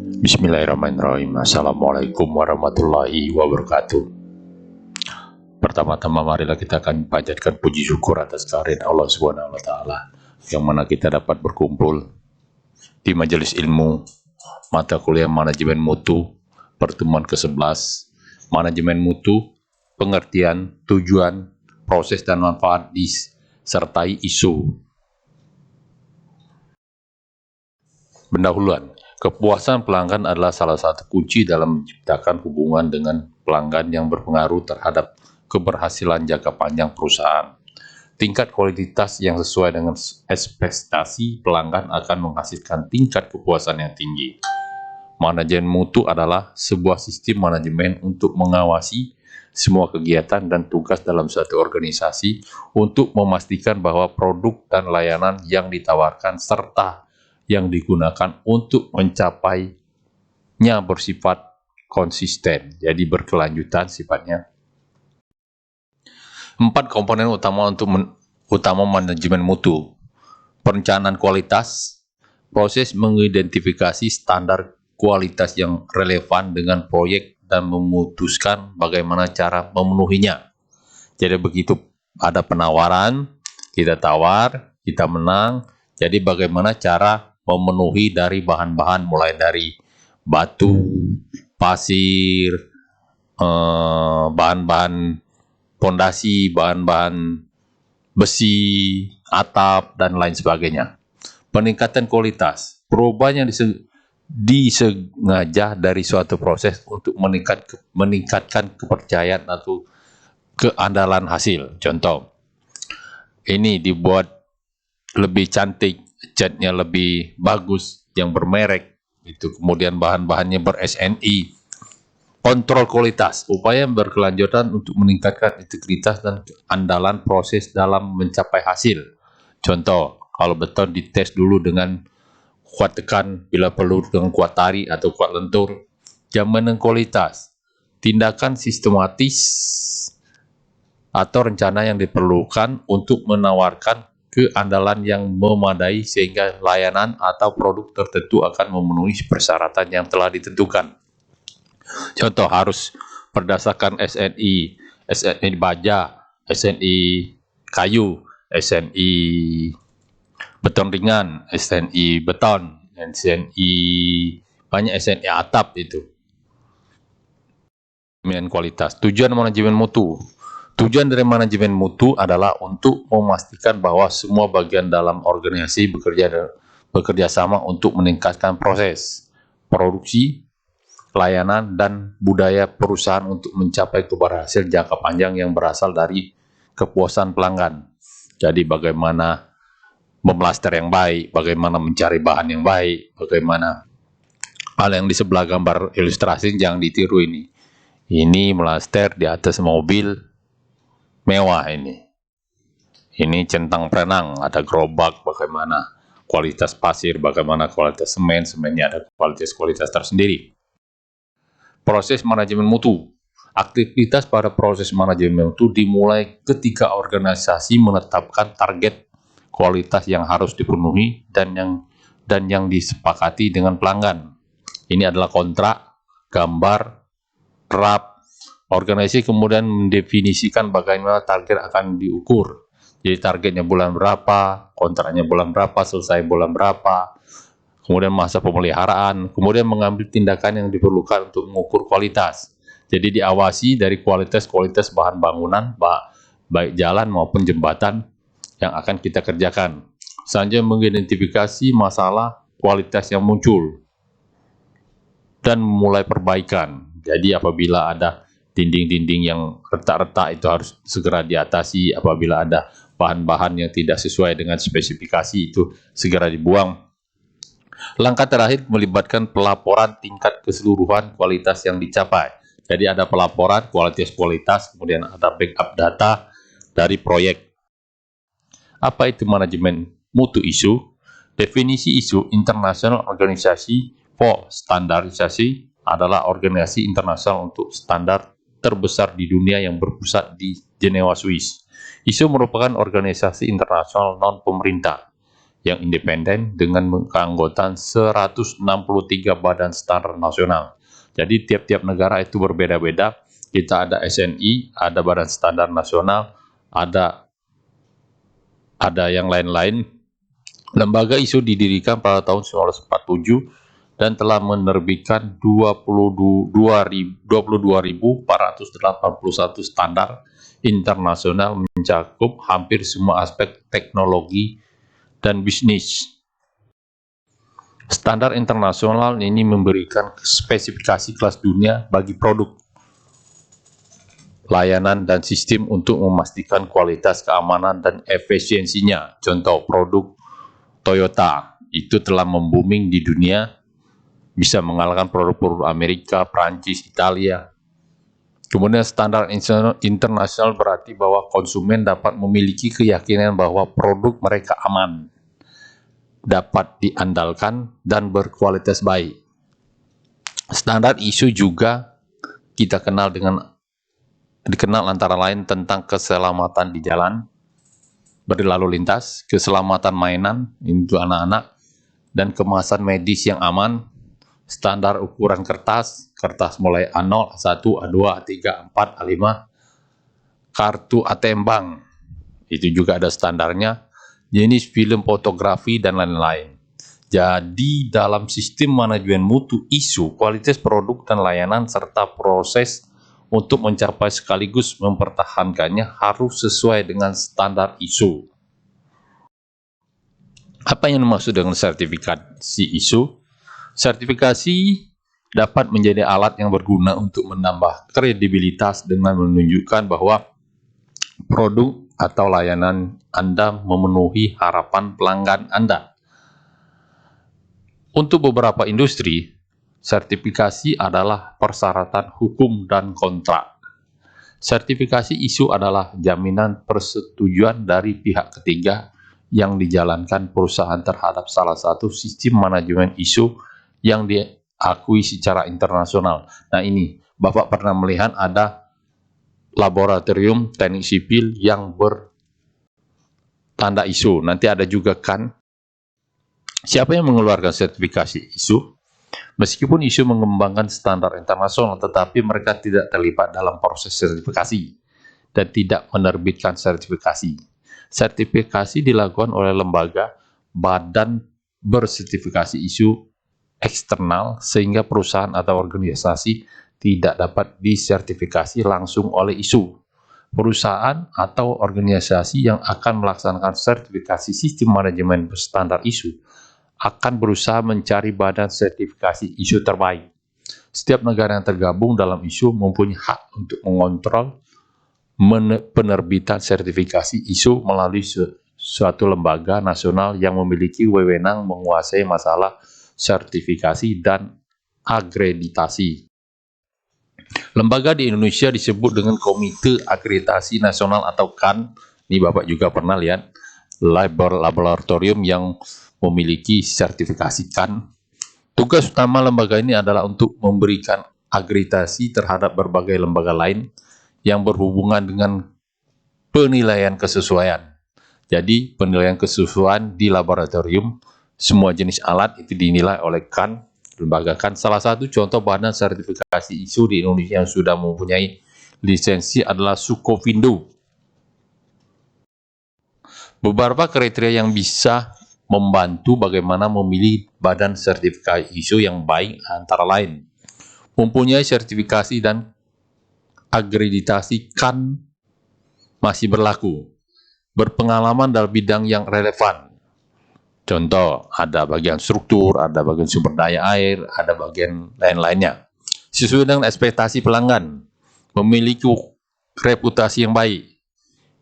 Bismillahirrahmanirrahim. Assalamualaikum warahmatullahi wabarakatuh. Pertama-tama marilah kita akan panjatkan puji syukur atas kehadiran Allah Subhanahu wa taala yang mana kita dapat berkumpul di majelis ilmu mata kuliah manajemen mutu pertemuan ke-11 manajemen mutu, pengertian, tujuan, proses dan manfaat disertai isu. Pendahuluan. Kepuasan pelanggan adalah salah satu kunci dalam menciptakan hubungan dengan pelanggan yang berpengaruh terhadap keberhasilan jangka panjang perusahaan. Tingkat kualitas yang sesuai dengan ekspektasi pelanggan akan menghasilkan tingkat kepuasan yang tinggi. Manajemen mutu adalah sebuah sistem manajemen untuk mengawasi semua kegiatan dan tugas dalam suatu organisasi untuk memastikan bahwa produk dan layanan yang ditawarkan serta yang digunakan untuk mencapainya bersifat konsisten, jadi berkelanjutan sifatnya. 4 komponen utama utama manajemen mutu. Perencanaan kualitas, proses mengidentifikasi standar kualitas yang relevan dengan proyek dan memutuskan bagaimana cara memenuhinya. Jadi begitu ada penawaran, kita tawar, kita menang, jadi bagaimana cara memenuhi dari bahan-bahan mulai dari batu, pasir, bahan-bahan pondasi, bahan-bahan besi, atap, dan lain sebagainya. Peningkatan kualitas, perubahan yang disengaja dari suatu proses untuk meningkatkan kepercayaan atau keandalan hasil. Contoh, ini dibuat lebih cantik, catnya lebih bagus, yang bermerek, itu kemudian bahan-bahannya ber-SNI. Kontrol kualitas, upaya berkelanjutan untuk meningkatkan integritas dan keandalan proses dalam mencapai hasil. Contoh, kalau beton dites dulu dengan kuat tekan, bila perlu dengan kuat tarik atau kuat lentur. Jaminan kualitas, tindakan sistematis atau rencana yang diperlukan untuk menawarkan keandalan yang memadai sehingga layanan atau produk tertentu akan memenuhi persyaratan yang telah ditentukan. Contoh, harus berdasarkan SNI baja, SNI kayu, SNI beton ringan, SNI beton, SNI banyak SNI atap itu. Jaminan kualitas. Tujuan manajemen mutu. Tujuan dari manajemen mutu adalah untuk memastikan bahwa semua bagian dalam organisasi bekerja sama untuk meningkatkan proses, produksi, layanan, dan budaya perusahaan untuk mencapai keberhasilan jangka panjang yang berasal dari kepuasan pelanggan. Jadi bagaimana memlaster yang baik, bagaimana mencari bahan yang baik, bagaimana hal yang di sebelah gambar ilustrasi jangan ditiru ini. Ini melaster di atas mobil mewah ini. Ini centang perenang, ada gerobak, bagaimana kualitas pasir, bagaimana kualitas semen, semennya ada kualitas tersendiri. Proses manajemen mutu. Aktivitas pada proses manajemen mutu dimulai ketika organisasi menetapkan target kualitas yang harus dipenuhi dan yang disepakati dengan pelanggan. Ini adalah kontrak, gambar, draft. Organisasi kemudian mendefinisikan bagaimana target akan diukur. Jadi targetnya bulan berapa, kontraknya bulan berapa, selesai bulan berapa, kemudian masa pemeliharaan, kemudian mengambil tindakan yang diperlukan untuk mengukur kualitas. Jadi diawasi dari kualitas bahan bangunan, baik jalan maupun jembatan yang akan kita kerjakan. Selanjutnya mengidentifikasi masalah kualitas yang muncul dan memulai perbaikan. Jadi apabila ada dinding-dinding yang retak-retak itu harus segera diatasi, apabila ada bahan-bahan yang tidak sesuai dengan spesifikasi itu segera dibuang. Langkah terakhir melibatkan pelaporan tingkat keseluruhan kualitas yang dicapai. Jadi ada pelaporan kualitas, kemudian ada backup data dari proyek. Apa itu manajemen mutu isu? Definisi isu International Organization for Standardization adalah organisasi internasional untuk standar terbesar di dunia yang berpusat di Jenewa, Swiss. ISO merupakan organisasi internasional non-pemerintah yang independen dengan keanggotaan 163 badan standar nasional. Jadi tiap-tiap negara itu berbeda-beda. Kita ada SNI, ada Badan Standar Nasional, ada yang lain-lain. Lembaga ISO didirikan pada tahun 1947 dan telah menerbitkan 22.481 standar internasional mencakup hampir semua aspek teknologi dan bisnis. Standar internasional ini memberikan spesifikasi kelas dunia bagi produk, layanan, dan sistem untuk memastikan kualitas, keamanan, dan efisiensinya. Contoh produk Toyota itu telah membooming di dunia, bisa mengalahkan produk-produk Amerika, Prancis, Italia. Kemudian standar internasional berarti bahwa konsumen dapat memiliki keyakinan bahwa produk mereka aman, dapat diandalkan, dan berkualitas baik. Standar ISO juga kita dikenal antara lain tentang keselamatan di jalan, berlalu lintas, keselamatan mainan untuk anak-anak, dan kemasan medis yang aman. Standar ukuran kertas mulai A0, A1, A2, A3, A4, A5, kartu ATM bank, itu juga ada standarnya, jenis film fotografi, dan lain-lain. Jadi dalam sistem manajemen mutu ISO, kualitas produk dan layanan serta proses untuk mencapai sekaligus mempertahankannya harus sesuai dengan standar ISO. Apa yang dimaksud dengan sertifikasi ISO? Sertifikasi dapat menjadi alat yang berguna untuk menambah kredibilitas dengan menunjukkan bahwa produk atau layanan Anda memenuhi harapan pelanggan Anda. Untuk beberapa industri, sertifikasi adalah persyaratan hukum dan kontrak. Sertifikasi ISO adalah jaminan persetujuan dari pihak ketiga yang dijalankan perusahaan terhadap salah satu sistem manajemen ISO yang diakui secara internasional. Nah ini, Bapak pernah melihat ada laboratorium teknik sipil yang bertanda ISO. Nanti ada juga kan, siapa yang mengeluarkan sertifikasi ISO? Meskipun ISO mengembangkan standar internasional, tetapi mereka tidak terlibat dalam proses sertifikasi dan tidak menerbitkan sertifikasi. Sertifikasi dilakukan oleh lembaga badan bersertifikasi ISO eksternal, sehingga perusahaan atau organisasi tidak dapat disertifikasi langsung oleh ISO. Perusahaan atau organisasi yang akan melaksanakan sertifikasi sistem manajemen berstandar ISO akan berusaha mencari badan sertifikasi ISO terbaik. Setiap negara yang tergabung dalam ISO mempunyai hak untuk mengontrol penerbitan sertifikasi ISO melalui suatu lembaga nasional yang memiliki wewenang menguasai masalah sertifikasi dan akreditasi. Lembaga di Indonesia disebut dengan Komite Akreditasi Nasional atau KAN. Ini Bapak juga pernah lihat laboratorium yang memiliki sertifikasi KAN. Tugas utama lembaga ini adalah untuk memberikan akreditasi terhadap berbagai lembaga lain yang berhubungan dengan penilaian kesesuaian. Jadi penilaian kesesuaian di laboratorium, semua jenis alat itu dinilai oleh KAN, lembaga KAN. Salah satu contoh badan sertifikasi ISO di Indonesia yang sudah mempunyai lisensi adalah Sukovindo. Beberapa kriteria yang bisa membantu bagaimana memilih badan sertifikasi ISO yang baik antara lain: mempunyai sertifikasi dan akreditasi KAN masih berlaku, berpengalaman dalam bidang yang relevan. Contoh, ada bagian struktur, ada bagian sumber daya air, ada bagian lain-lainnya. Sesuai dengan ekspektasi pelanggan, memiliki reputasi yang baik,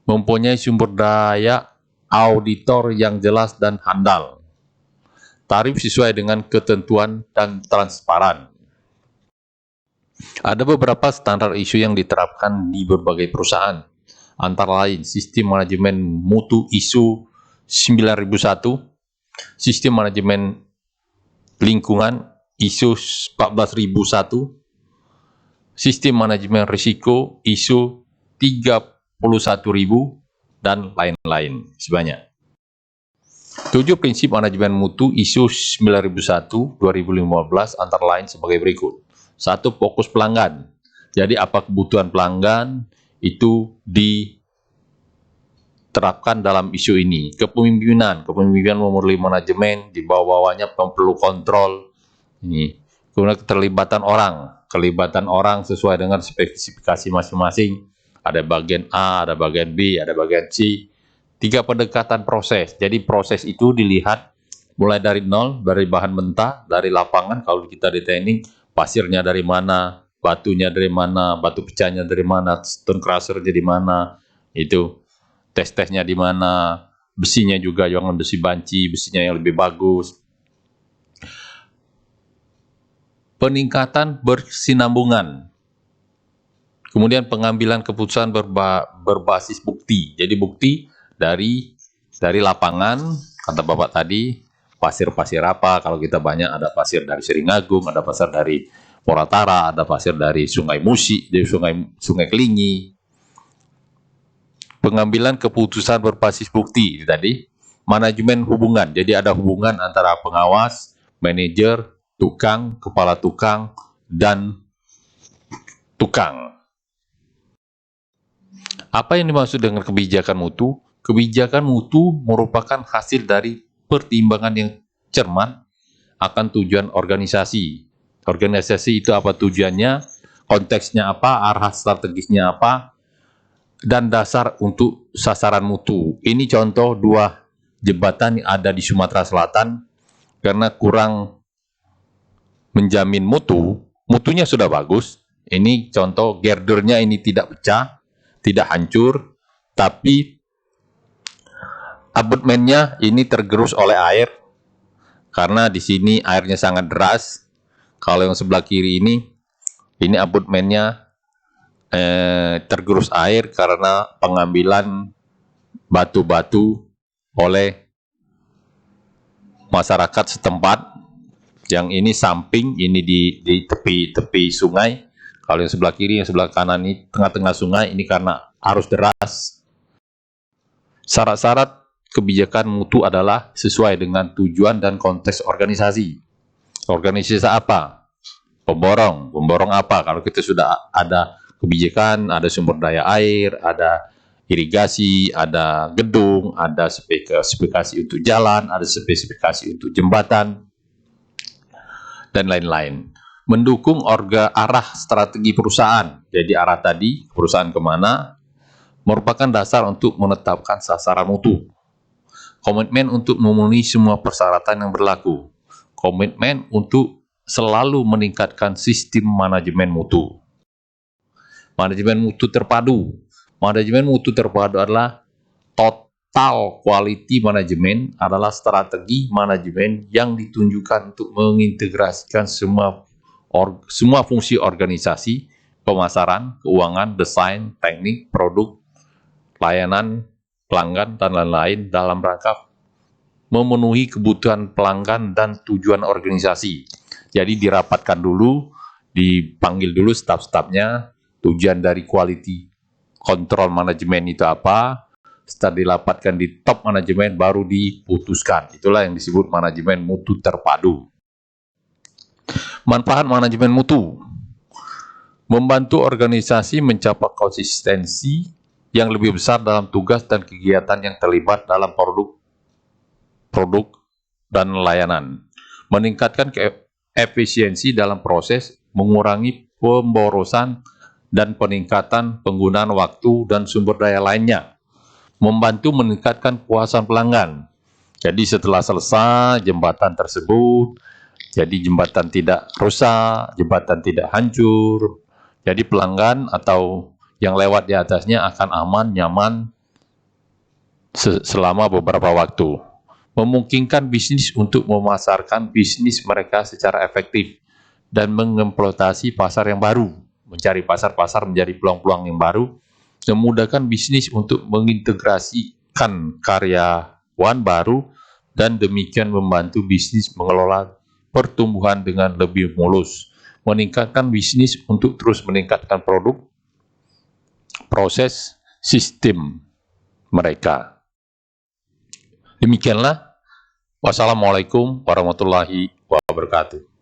mempunyai sumber daya auditor yang jelas dan handal, tarif sesuai dengan ketentuan dan transparan. Ada beberapa standar ISO yang diterapkan di berbagai perusahaan, antara lain sistem manajemen mutu ISO 9001, sistem manajemen lingkungan ISO 14001, sistem manajemen risiko ISO 31000, dan lain-lain sebanyak. 7 prinsip manajemen mutu ISO 9001-2015 antara lain sebagai berikut. 1. Fokus pelanggan. Jadi apa kebutuhan pelanggan itu diterapkan dalam isu ini. Kepemimpinan memerlukan manajemen, di bawah-bawahnya perlu kontrol. Ini. Kemudian keterlibatan orang sesuai dengan spesifikasi masing-masing. Ada bagian A, ada bagian B, ada bagian C. 3. Pendekatan proses. Jadi proses itu dilihat mulai dari nol, dari bahan mentah, dari lapangan. Kalau kita di teknik, pasirnya dari mana, batunya dari mana, batu pecahnya dari mana, stone crusher dari mana, itu tes-tesnya di mana, besinya juga jangan besi banci, besinya yang lebih bagus. Peningkatan bersinambungan. Kemudian pengambilan keputusan berbasis bukti. Jadi bukti dari lapangan, kata Bapak tadi, pasir-pasir apa, kalau kita banyak ada pasir dari Seringagung, ada pasir dari Moratara, ada pasir dari Sungai Musi, dari Sungai Kelingi. Pengambilan keputusan berbasis bukti itu tadi. Manajemen hubungan, jadi ada hubungan antara pengawas, manajer, tukang, kepala tukang, dan tukang. Apa yang dimaksud dengan kebijakan mutu? Kebijakan mutu merupakan hasil dari pertimbangan yang cermat akan tujuan organisasi. Organisasi itu apa tujuannya, konteksnya apa, arah strategisnya apa, dan dasar untuk sasaran mutu. Ini contoh 2 jembatan yang ada di Sumatera Selatan karena kurang menjamin mutunya sudah bagus. Ini contoh girdernya ini tidak pecah, tidak hancur, tapi abutmennya ini tergerus oleh air karena di sini airnya sangat deras. Kalau yang sebelah kiri ini abutmennya tergerus air karena pengambilan batu-batu oleh masyarakat setempat. Yang ini samping, ini di tepi sungai. Kalau yang sebelah kiri, yang sebelah kanan ini tengah-tengah sungai, ini karena arus deras. Syarat-syarat kebijakan mutu adalah sesuai dengan tujuan dan konteks organisasi. Organisasi apa? Pemborong apa? Kalau kita sudah ada kebijakan, ada sumber daya air, ada irigasi, ada gedung, ada spesifikasi untuk jalan, ada spesifikasi untuk jembatan, dan lain-lain. Mendukung arah strategi perusahaan. Jadi arah tadi, perusahaan kemana, merupakan dasar untuk menetapkan sasaran mutu. Komitmen untuk memenuhi semua persyaratan yang berlaku. Komitmen untuk selalu meningkatkan sistem manajemen mutu. Manajemen mutu terpadu. Manajemen mutu terpadu adalah total quality management, adalah strategi manajemen yang ditunjukkan untuk mengintegrasikan semua fungsi organisasi, pemasaran, keuangan, desain, teknik, produk, layanan, pelanggan, dan lain-lain dalam rangka memenuhi kebutuhan pelanggan dan tujuan organisasi. Jadi dirapatkan dulu, dipanggil dulu staf-stafnya, tujuan dari quality control manajemen itu apa, setelah dilapatkan di top manajemen baru diputuskan. Itulah yang disebut manajemen mutu terpadu. Manfaat manajemen mutu: membantu organisasi mencapai konsistensi yang lebih besar dalam tugas dan kegiatan yang terlibat dalam produk dan layanan, meningkatkan efisiensi dalam proses, mengurangi pemborosan dan peningkatan penggunaan waktu dan sumber daya lainnya, membantu meningkatkan kepuasan pelanggan. Jadi setelah selesai jembatan tersebut, jadi jembatan tidak rusak, jembatan tidak hancur, jadi pelanggan atau yang lewat di atasnya akan aman, nyaman selama beberapa waktu. Memungkinkan bisnis untuk memasarkan bisnis mereka secara efektif dan mengeksploitasi pasar yang baru, mencari pasar-pasar menjadi peluang-peluang yang baru, memudahkan bisnis untuk mengintegrasikan karyawan baru, dan demikian membantu bisnis mengelola pertumbuhan dengan lebih mulus, meningkatkan bisnis untuk terus meningkatkan produk, proses, sistem mereka. Demikianlah Wassalamualaikum warahmatullahi wabarakatuh.